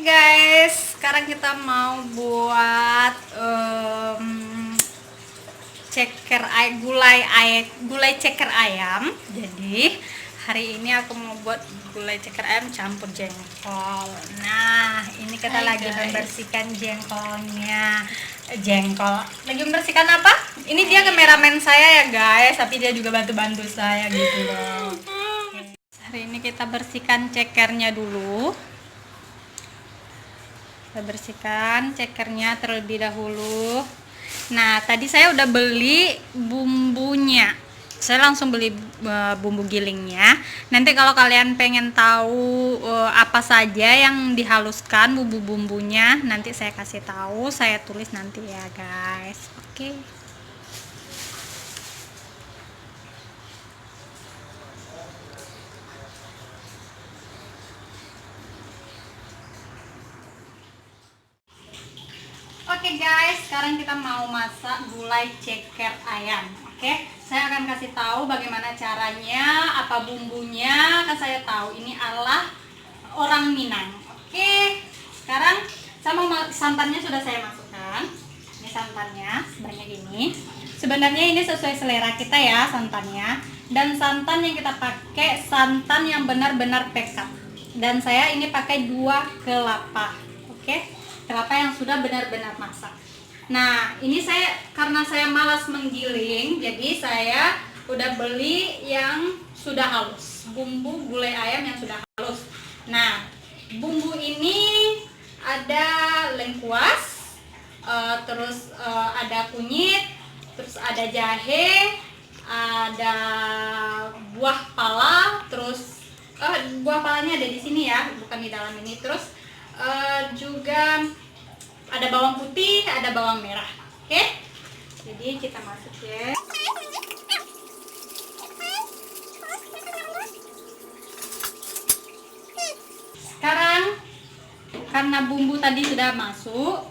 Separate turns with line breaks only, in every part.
Guys, sekarang kita mau buat gulai ceker ayam. Jadi hari ini aku mau buat gulai ceker ayam campur jengkol. Nah, ini kita lagi membersihkan jengkolnya. Lagi membersihkan apa? Ini dia kameramen saya ya guys, tapi dia juga bantu-bantu saya gitu loh. Hari ini kita bersihkan cekernya dulu. Kita bersihkan cekernya terlebih dahulu. Nah, tadi saya udah beli bumbunya. Saya langsung beli bumbu gilingnya. Nanti kalau kalian pengen tahu apa saja yang dihaluskan bumbu-bumbunya, nanti saya kasih tahu, saya tulis nanti ya, guys. Oke. Oke guys, sekarang kita mau masak gulai ceker ayam. Oke, saya akan kasih tahu bagaimana caranya, apa bumbunya. Kan saya tahu ini adalah orang Minang. Oke, sekarang santannya sudah saya masukkan. Ini santannya sebanyak ini. Sebenarnya ini sesuai selera kita ya santannya. Dan santan yang kita pakai santan yang benar-benar pekat. Dan saya ini pakai 2 kelapa. Oke. Kelapa yang sudah benar-benar masak. Nah, ini karena saya malas menggiling, jadi saya udah beli yang sudah halus, bumbu gulai ayam yang sudah halus. Nah, bumbu ini ada lengkuas, terus ada kunyit, terus ada jahe, ada buah pala, terus buah palanya ada di sini ya, bukan di dalam ini. Terus juga ada bawang putih, ada bawang merah. Oke, jadi kita masuk ya. Sekarang karena bumbu tadi sudah masuk,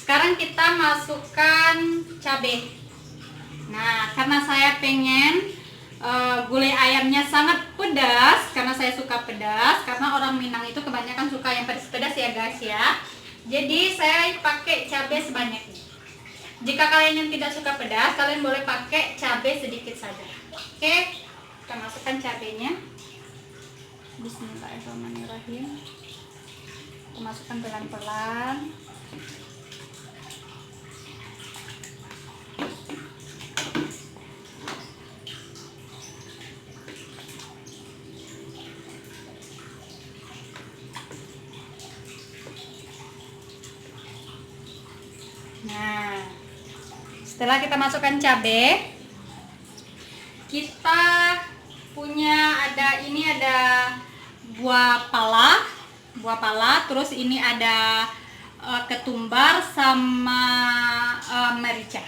sekarang kita masukkan cabai. Nah, karena saya pengen gulai ayamnya sangat pedas, karena saya suka pedas, karena orang Minang itu kebanyakan suka yang pedas-pedas ya guys ya. Jadi saya pakai cabai sebanyak ini. Jika kalian yang tidak suka pedas, kalian boleh pakai cabai sedikit saja. Oke, kita masukkan cabainya. Bismillahirrahmanirrahim. Kita masukkan pelan-pelan. Nah, setelah kita masukkan cabai, kita punya ada buah pala, terus ini ada ketumbar sama merica.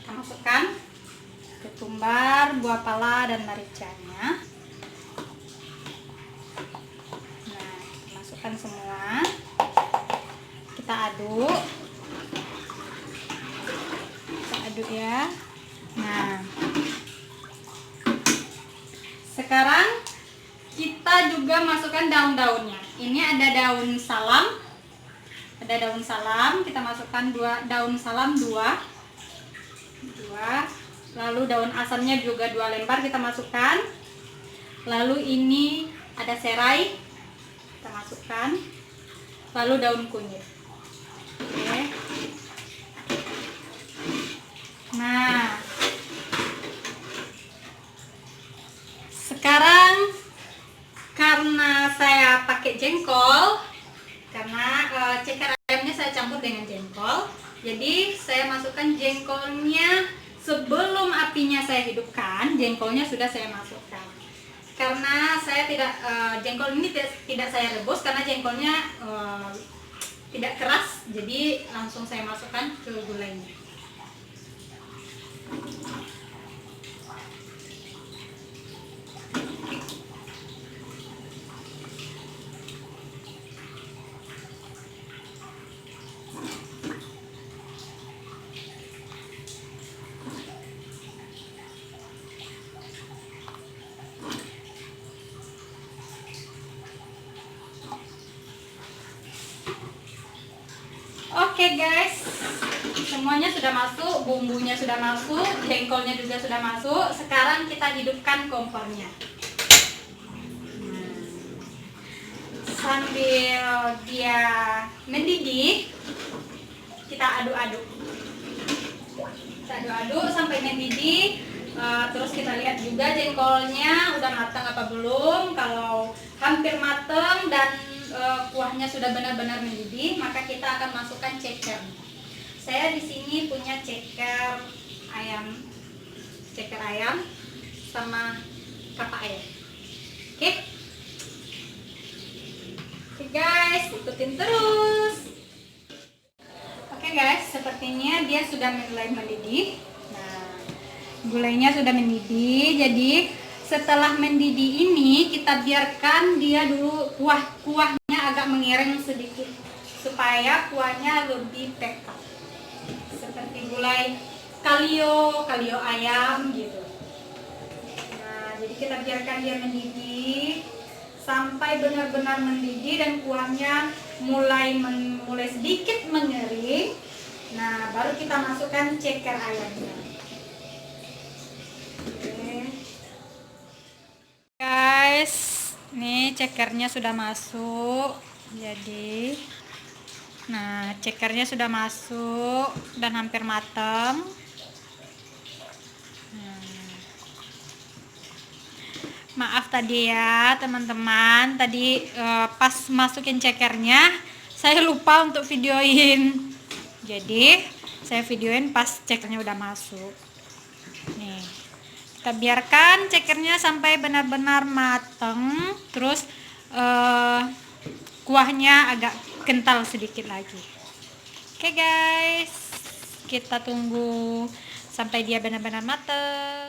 Kita masukkan ketumbar, buah pala dan mericanya. Nah, kita masukkan semua. Kita aduk ya. Nah, sekarang kita juga masukkan daun-daunnya. Ini ada daun salam, kita masukkan 2 daun salam, 2. Lalu daun asamnya juga 2 lembar kita masukkan. Lalu ini ada serai, kita masukkan. Lalu daun kunyit. Oke. Nah, sekarang karena saya pakai jengkol, karena ceker ayamnya saya campur dengan jengkol, jadi saya masukkan jengkolnya sebelum apinya saya hidupkan. Jengkolnya sudah saya masukkan. Karena saya jengkol ini tidak saya rebus, karena jengkolnya tidak keras, jadi langsung saya masukkan ke gulainya. guys, semuanya sudah masuk, bumbunya sudah masuk, jengkolnya juga sudah masuk. Sekarang kita hidupkan kompornya. Sambil dia mendidih, kita aduk-aduk. Kita aduk-aduk sampai mendidih. Terus kita lihat juga jengkolnya udah matang apa belum. Kalau hampir matang dan kuahnya sudah benar-benar mendidih, maka kita akan masukkan ceker. Saya di sini punya ceker ayam sama kakak ayam. Oke? Oke guys, ikutin terus. Oke guys, sepertinya dia sudah mulai mendidih. Nah, gulainya sudah mendidih. Jadi setelah mendidih ini kita biarkan dia dulu kuahnya agak mengereng sedikit supaya kuahnya lebih pekat. Seperti gulai kalio ayam gitu. Nah, jadi kita biarkan dia mendidih sampai benar-benar mendidih dan kuahnya mulai sedikit mengering. Nah, baru kita masukkan ceker ayamnya. Guys, nih cekernya sudah masuk. Jadi nah, cekernya sudah masuk dan hampir matang. Maaf tadi ya teman-teman, tadi pas masukin cekernya saya lupa untuk videoin. Jadi saya videoin pas cekernya udah masuk. Nih, kita biarkan cekernya sampai benar-benar matang. Terus kuahnya agak kental sedikit lagi. Oke guys, kita tunggu sampai dia benar-benar matang.